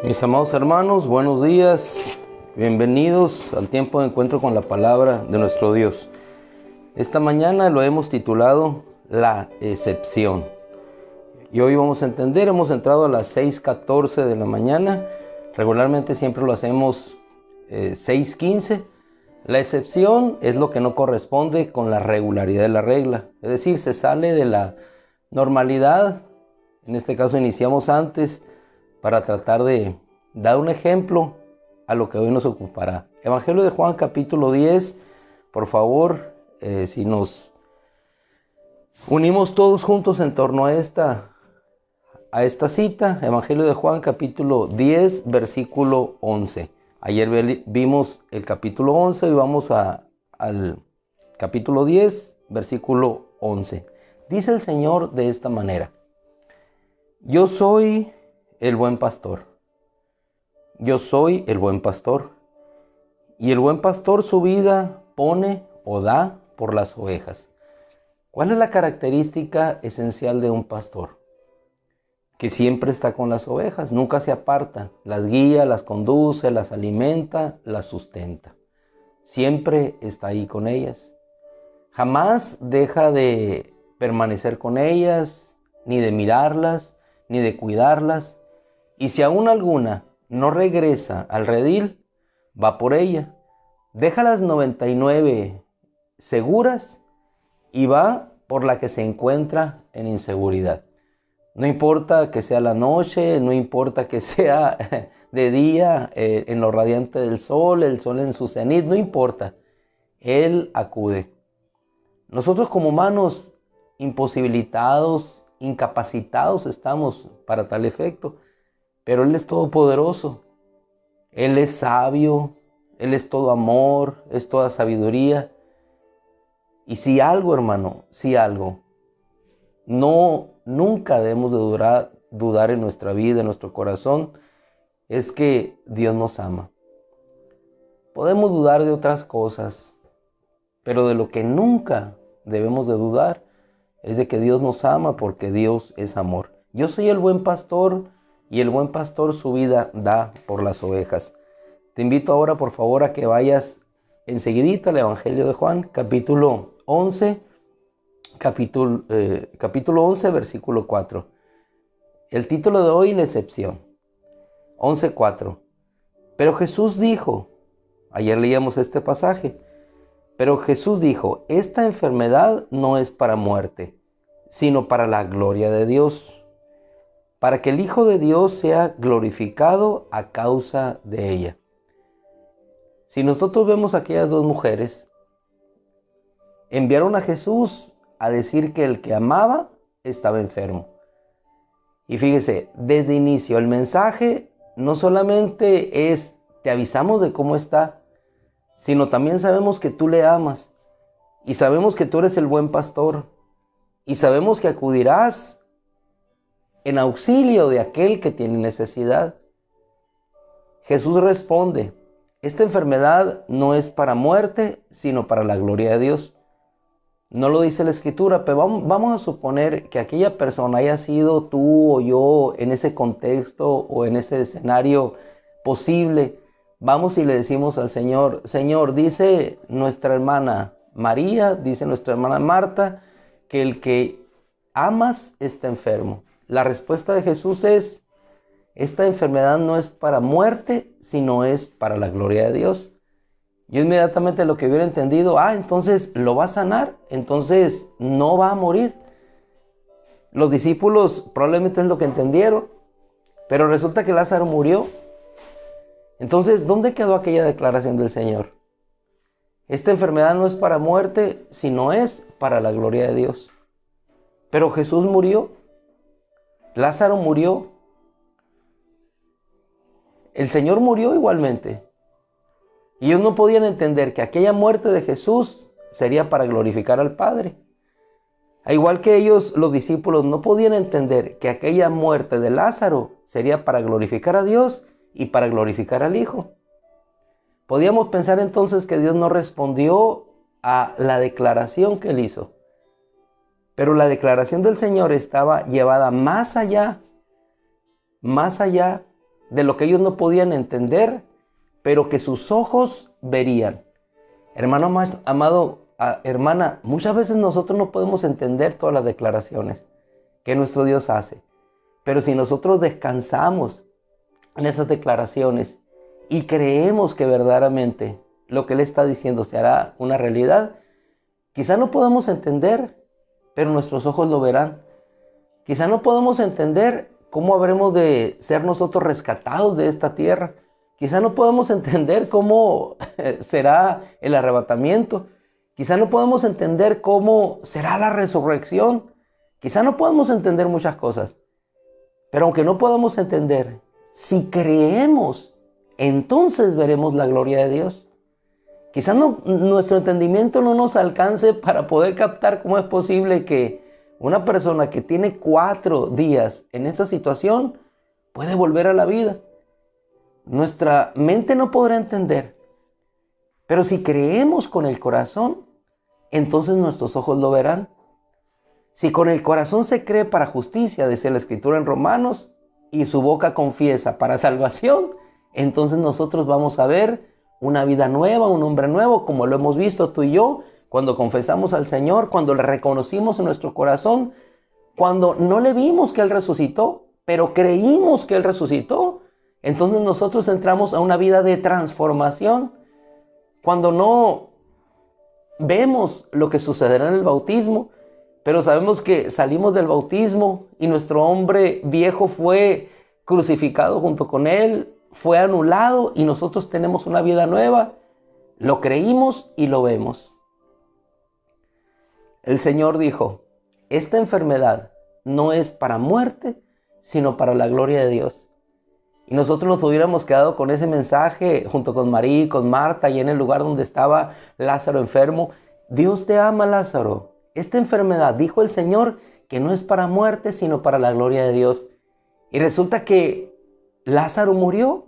Mis amados hermanos, buenos días, bienvenidos al tiempo de encuentro con la palabra de nuestro Dios. Esta mañana lo hemos titulado La Excepción. Y hoy vamos a entender, hemos entrado a las 6:14 de la mañana, regularmente siempre lo hacemos 6:15. La excepción es lo que no corresponde con la regularidad de la regla, es decir, se sale de la normalidad. En este caso iniciamos antes para tratar de dar un ejemplo a lo que hoy nos ocupará. Evangelio de Juan capítulo 10, por favor, si nos unimos todos juntos en torno a esta cita. Evangelio de Juan capítulo 10, versículo 11. Ayer vimos el capítulo 11 y vamos al capítulo 10, versículo 11. Dice el Señor de esta manera: Yo soy el buen pastor. Yo soy el buen pastor. Y el buen pastor su vida pone o da por las ovejas. ¿Cuál es la característica esencial de un pastor? Que siempre está con las ovejas, nunca se aparta, las guía, las conduce, las alimenta, las sustenta. Siempre está ahí con ellas. Jamás deja de permanecer con ellas, ni de mirarlas, ni de cuidarlas. Y si aún alguna no regresa al redil, va por ella. Deja las 99 seguras y va por la que se encuentra en inseguridad. No importa que sea la noche, no importa que sea de día, en lo radiante del sol, el sol en su cenit, no importa. Él acude. Nosotros como humanos imposibilitados, incapacitados estamos para tal efecto, pero Él es todopoderoso, Él es sabio, Él es todo amor, es toda sabiduría. Y si algo, hermano, si algo, nunca debemos de dudar en nuestra vida, en nuestro corazón, es que Dios nos ama. Podemos dudar de otras cosas, pero de lo que nunca debemos de dudar es de que Dios nos ama, porque Dios es amor. Yo soy el buen pastor, y el buen pastor su vida da por las ovejas. Te invito ahora, por favor, a que vayas enseguidita al Evangelio de Juan, capítulo 11, capítulo 11, versículo 4. El título de hoy, la excepción. 11:4. Pero Jesús dijo, ayer leíamos este pasaje, pero Jesús dijo: esta enfermedad no es para muerte, sino para la gloria de Dios, para que el Hijo de Dios sea glorificado a causa de ella. Si nosotros vemos a aquellas dos mujeres, enviaron a Jesús a decir que el que amaba estaba enfermo. Y fíjese, desde inicio el mensaje no solamente es: te avisamos de cómo está, sino también sabemos que tú le amas, y sabemos que tú eres el buen pastor, y sabemos que acudirás en auxilio de aquel que tiene necesidad. Jesús responde: esta enfermedad no es para muerte, sino para la gloria de Dios. No lo dice la Escritura, pero vamos a suponer que aquella persona haya sido tú o yo en ese contexto o en ese escenario posible. Vamos y le decimos al Señor: Señor, dice nuestra hermana María, dice nuestra hermana Marta, que el que amas está enfermo. La respuesta de Jesús es: esta enfermedad no es para muerte, sino es para la gloria de Dios. Yo inmediatamente lo que hubiera entendido: entonces lo va a sanar, entonces no va a morir. Los discípulos probablemente es lo que entendieron, pero resulta que Lázaro murió. Entonces, ¿dónde quedó aquella declaración del Señor? Esta enfermedad no es para muerte, sino es para la gloria de Dios. Pero Jesús murió, Lázaro murió, el Señor murió igualmente. Y ellos no podían entender que aquella muerte de Jesús sería para glorificar al Padre. Al igual que ellos, los discípulos, no podían entender que aquella muerte de Lázaro sería para glorificar a Dios y para glorificar al Hijo. Podíamos pensar entonces que Dios no respondió a la declaración que él hizo. Pero la declaración del Señor estaba llevada más allá de lo que ellos no podían entender, pero que sus ojos verían. Hermano amado, hermana, muchas veces nosotros no podemos entender todas las declaraciones que nuestro Dios hace. Pero si nosotros descansamos en esas declaraciones y creemos que verdaderamente lo que Él está diciendo se hará una realidad, quizá no podamos entender, pero nuestros ojos lo verán. Quizá no podamos entender cómo habremos de ser nosotros rescatados de esta tierra. Quizá no podamos entender cómo será el arrebatamiento. Quizá no podamos entender cómo será la resurrección. Quizá no podamos entender muchas cosas. Pero aunque no podamos entender, si creemos, entonces veremos la gloria de Dios. Quizá nuestro entendimiento no nos alcance para poder captar cómo es posible que una persona que tiene 4 días en esa situación puede volver a la vida. Nuestra mente no podrá entender. Pero si creemos con el corazón, entonces nuestros ojos lo verán. Si con el corazón se cree para justicia, dice la Escritura en Romanos, y su boca confiesa para salvación, entonces nosotros vamos a ver una vida nueva, un hombre nuevo, como lo hemos visto tú y yo, cuando confesamos al Señor, cuando le reconocimos en nuestro corazón, cuando no le vimos que Él resucitó, pero creímos que Él resucitó, entonces nosotros entramos a una vida de transformación. Cuando no vemos lo que sucederá en el bautismo, pero sabemos que salimos del bautismo y nuestro hombre viejo fue crucificado junto con Él, fue anulado y nosotros tenemos una vida nueva. Lo creímos y lo vemos. El Señor dijo, esta enfermedad no es para muerte, sino para la gloria de Dios. Y nosotros nos hubiéramos quedado con ese mensaje junto con María y con Marta y en el lugar donde estaba Lázaro enfermo. Dios te ama, Lázaro. Esta enfermedad, dijo el Señor, que no es para muerte, sino para la gloria de Dios. Y resulta que Lázaro murió.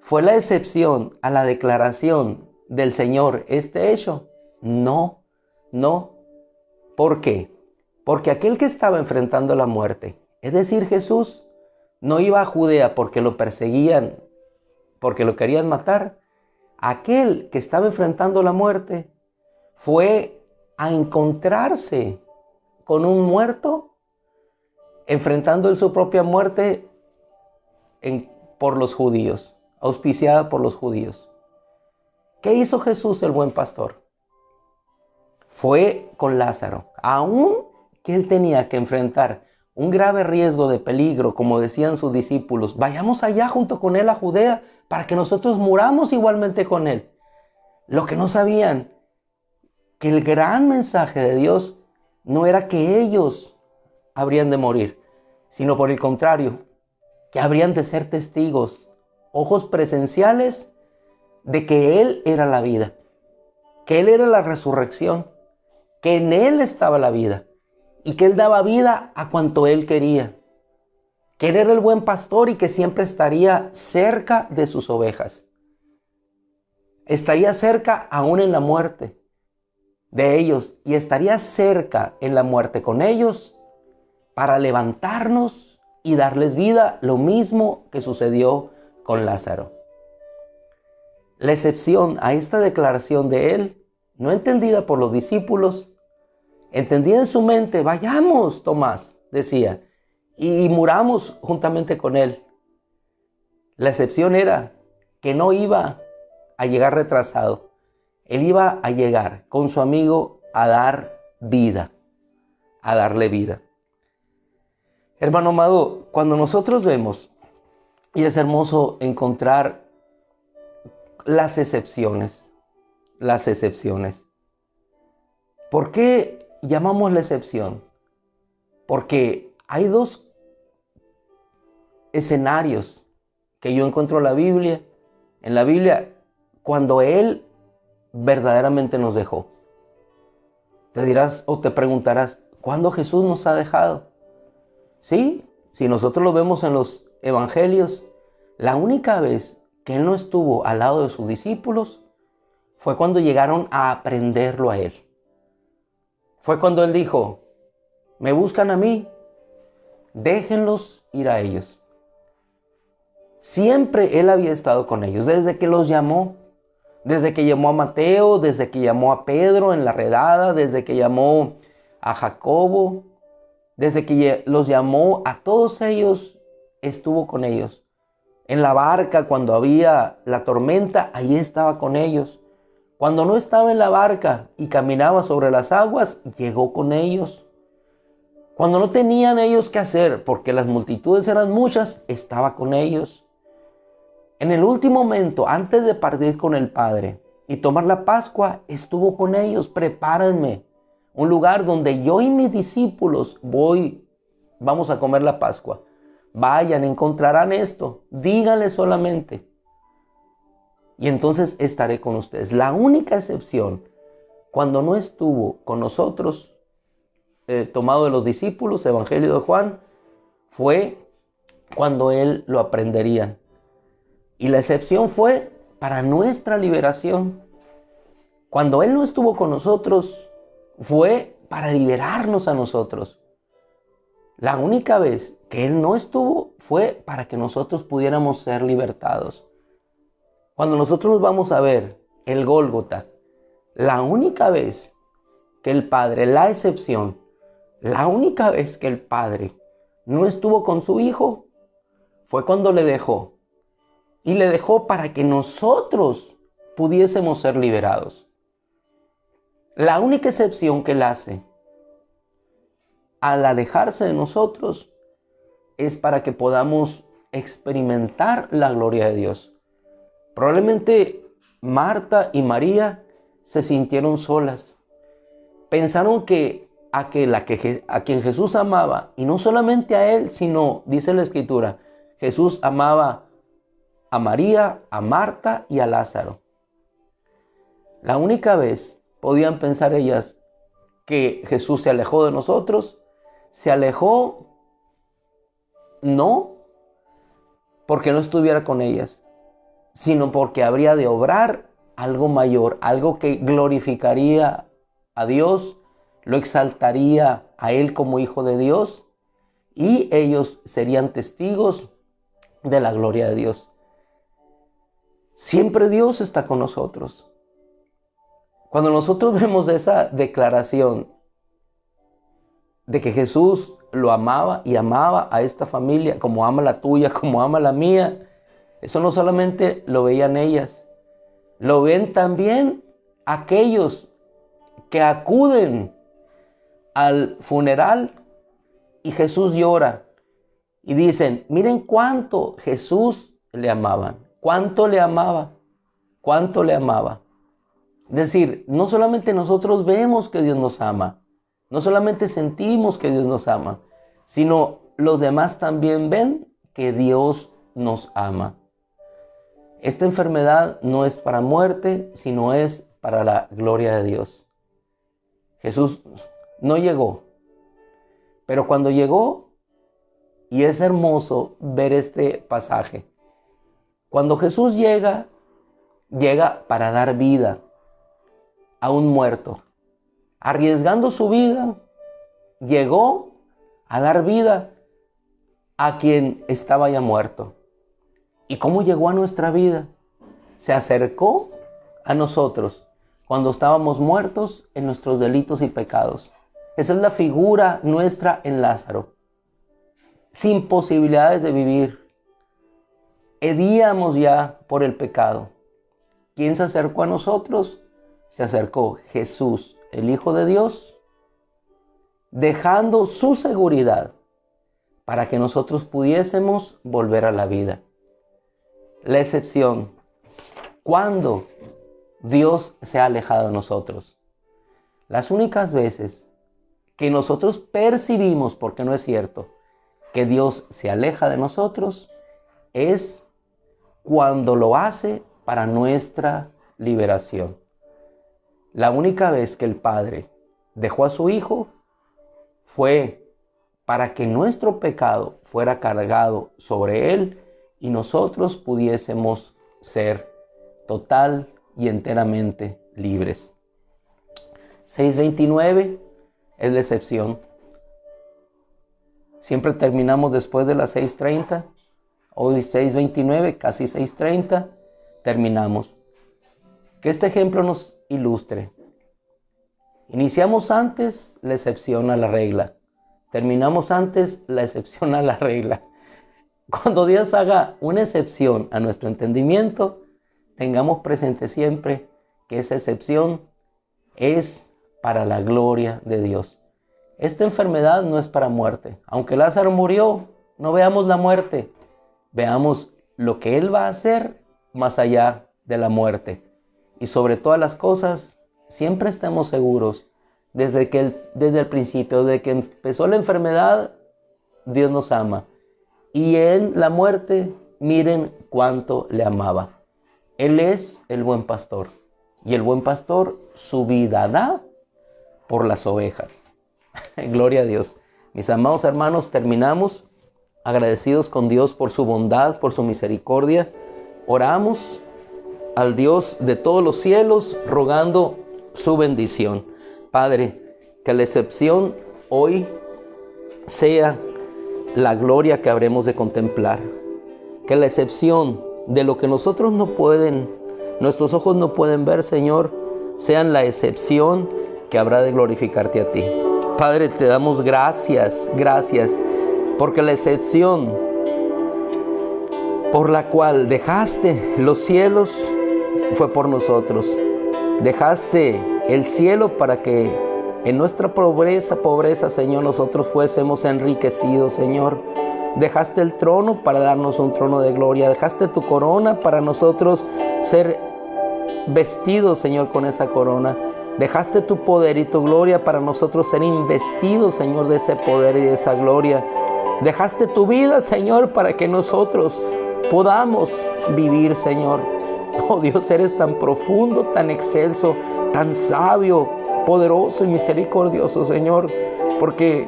¿Fue la excepción a la declaración del Señor este hecho? No. ¿Por qué? Porque aquel que estaba enfrentando la muerte, es decir, Jesús, no iba a Judea porque lo perseguían, porque lo querían matar. Aquel que estaba enfrentando la muerte fue a encontrarse con un muerto, enfrentando él su propia muerte por los judíos, auspiciada por los judíos. ¿Qué hizo Jesús, el buen pastor? Fue con Lázaro, aún que él tenía que enfrentar un grave riesgo de peligro, como decían sus discípulos. Vayamos allá junto con él a Judea para que nosotros muramos igualmente con él. Lo que no sabían, que el gran mensaje de Dios no era que ellos habrían de morir, sino por el contrario, que habrían de ser testigos, ojos presenciales de que Él era la vida, que Él era la resurrección, que en Él estaba la vida y que Él daba vida a cuanto Él quería, que Él era el buen pastor y que siempre estaría cerca de sus ovejas. Estaría cerca aún en la muerte de ellos y estaría cerca en la muerte con ellos para levantarnos y darles vida, lo mismo que sucedió con Lázaro. La excepción a esta declaración de él, no entendida por los discípulos, entendida en su mente, vayamos, Tomás, decía, y muramos juntamente con él. La excepción era que no iba a llegar retrasado. Él iba a llegar con su amigo a dar vida, a darle vida. Hermano amado, cuando nosotros vemos, y es hermoso encontrar las excepciones las excepciones. ¿Por qué llamamos la excepción? Porque hay dos escenarios que yo encuentro en la Biblia. En la Biblia, cuando Él verdaderamente nos dejó. Te dirás o te preguntarás, ¿cuándo Jesús nos ha dejado? Sí, si nosotros lo vemos en los evangelios, la única vez que Él no estuvo al lado de sus discípulos fue cuando llegaron a aprenderlo a Él. Fue cuando Él dijo, me buscan a mí, déjenlos ir a ellos. Siempre Él había estado con ellos, desde que los llamó, desde que llamó a Mateo, desde que llamó a Pedro en la redada, desde que llamó a Jacobo, desde que los llamó a todos ellos, estuvo con ellos. En la barca, cuando había la tormenta, ahí estaba con ellos. Cuando no estaba en la barca y caminaba sobre las aguas, llegó con ellos. Cuando no tenían ellos qué hacer, porque las multitudes eran muchas, estaba con ellos. En el último momento, antes de partir con el Padre y tomar la Pascua, estuvo con ellos. Prepárenme un lugar donde yo y mis discípulos vamos a comer la Pascua. Vayan, encontrarán esto. Díganle solamente. Y entonces estaré con ustedes. La única excepción, cuando no estuvo con nosotros, tomado de los discípulos, Evangelio de Juan, fue cuando Él lo aprenderían. Y la excepción fue para nuestra liberación. Cuando Él no estuvo con nosotros, fue para liberarnos a nosotros. La única vez que Él no estuvo fue para que nosotros pudiéramos ser libertados. Cuando nosotros vamos a ver el Gólgota, la única vez que el Padre, la excepción, la única vez que el Padre no estuvo con su Hijo, fue cuando le dejó. Y le dejó para que nosotros pudiésemos ser liberados. La única excepción que Él hace al alejarse de nosotros es para que podamos experimentar la gloria de Dios. Probablemente Marta y María se sintieron solas. Pensaron que a quien Jesús amaba, y no solamente a Él, sino, dice la Escritura, Jesús amaba a María, a Marta y a Lázaro. La única vez podían pensar ellas que Jesús se alejó de nosotros, se alejó no porque no estuviera con ellas, sino porque habría de obrar algo mayor, algo que glorificaría a Dios, lo exaltaría a Él como Hijo de Dios, y ellos serían testigos de la gloria de Dios. Siempre Dios está con nosotros. Cuando nosotros vemos esa declaración de que Jesús lo amaba y amaba a esta familia como ama la tuya, como ama la mía, eso no solamente lo veían ellas, lo ven también aquellos que acuden al funeral y Jesús llora y dicen, miren cuánto Jesús le amaban. ¿Cuánto le amaba? ¿Cuánto le amaba? Es decir, no solamente nosotros vemos que Dios nos ama, no solamente sentimos que Dios nos ama, sino los demás también ven que Dios nos ama. Esta enfermedad no es para muerte, sino es para la gloria de Dios. Jesús no llegó, pero cuando llegó, y es hermoso ver este pasaje, cuando Jesús llega para dar vida a un muerto. Arriesgando su vida, llegó a dar vida a quien estaba ya muerto. ¿Y cómo llegó a nuestra vida? Se acercó a nosotros cuando estábamos muertos en nuestros delitos y pecados. Esa es la figura nuestra en Lázaro. Sin posibilidades de vivir. Hedíamos ya por el pecado. ¿Quién se acercó a nosotros? Se acercó Jesús, el Hijo de Dios, dejando su seguridad para que nosotros pudiésemos volver a la vida. La excepción, ¿cuándo Dios se ha alejado de nosotros. Las únicas veces que nosotros percibimos, porque no es cierto, que Dios se aleja de nosotros, es cuando lo hace para nuestra liberación. La única vez que el Padre dejó a su Hijo fue para que nuestro pecado fuera cargado sobre Él y nosotros pudiésemos ser total y enteramente libres. 6:29 es la excepción. Siempre terminamos después de las 6:30. Hoy 6:29, casi 6:30, terminamos. Que este ejemplo nos ilustre. Iniciamos antes la excepción a la regla. Terminamos antes la excepción a la regla. Cuando Dios haga una excepción a nuestro entendimiento, tengamos presente siempre que esa excepción es para la gloria de Dios. Esta enfermedad no es para muerte. Aunque Lázaro murió, no veamos la muerte. Veamos lo que Él va a hacer más allá de la muerte. Y sobre todas las cosas, siempre estemos seguros, desde el principio, de que empezó la enfermedad, Dios nos ama. Y en la muerte, miren cuánto le amaba. Él es el buen pastor. Y el buen pastor su vida da por las ovejas. Gloria a Dios. Mis amados hermanos, terminamos agradecidos con Dios por su bondad, por su misericordia. Oramos al Dios de todos los cielos, rogando su bendición. Padre, que la excepción hoy sea la gloria que habremos de contemplar. Que la excepción de lo que nuestros ojos no pueden ver, Señor, sean la excepción que habrá de glorificarte a ti. Padre, te damos gracias, porque la excepción por la cual dejaste los cielos fue por nosotros. Dejaste el cielo para que en nuestra pobreza, Señor, nosotros fuésemos enriquecidos, Señor. Dejaste el trono para darnos un trono de gloria. Dejaste tu corona para nosotros ser vestidos, Señor, con esa corona. Dejaste tu poder y tu gloria para nosotros ser investidos, Señor, de ese poder y de esa gloria. Dejaste tu vida, Señor, para que nosotros podamos vivir, Señor. Oh Dios, eres tan profundo, tan excelso, tan sabio, poderoso y misericordioso, Señor, porque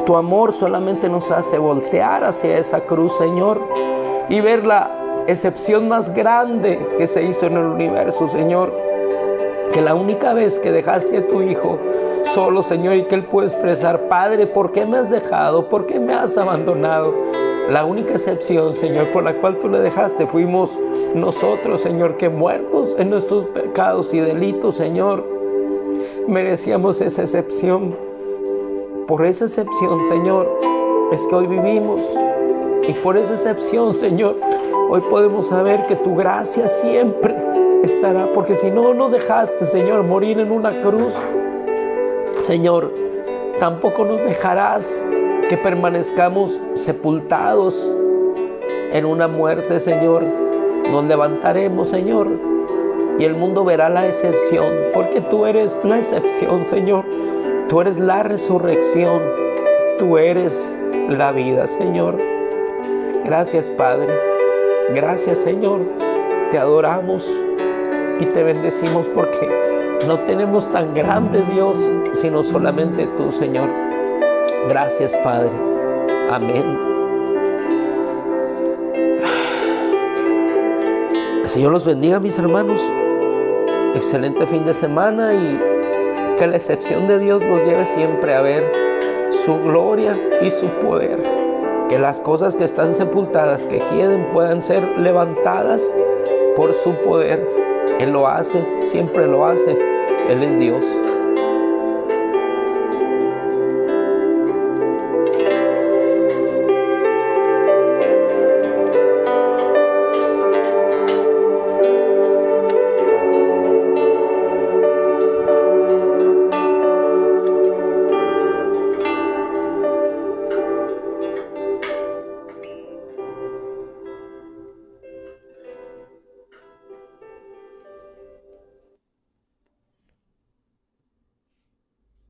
tu amor solamente nos hace voltear hacia esa cruz, Señor, y ver la excepción más grande que se hizo en el universo, Señor. Que la única vez que dejaste a tu Hijo solo, Señor, y que Él puede expresar: Padre, ¿por qué me has dejado? ¿Por qué me has abandonado? La única excepción, Señor, por la cual tú le dejaste fuimos nosotros, Señor, que muertos en nuestros pecados y delitos, Señor, merecíamos esa excepción. Por esa excepción, Señor, es que hoy vivimos. Y por esa excepción, Señor, hoy podemos saber que tu gracia siempre estará. Porque si no nos dejaste, Señor, morir en una cruz, Señor, tampoco nos dejarás que permanezcamos sepultados en una muerte, Señor. Nos levantaremos, Señor, y el mundo verá la excepción, porque tú eres la excepción, Señor. Tú eres la resurrección, tú eres la vida, Señor. Gracias, Padre. Gracias, Señor. Te adoramos y te bendecimos, porque no tenemos tan grande Dios, sino solamente tú, Señor. Gracias, Padre. Amén. El Señor los bendiga, mis hermanos. Excelente fin de semana, y que la excepción de Dios nos lleve siempre a ver su gloria y su poder. Que las cosas que están sepultadas, que hieden, puedan ser levantadas por su poder. Él lo hace, siempre lo hace. Él es Dios.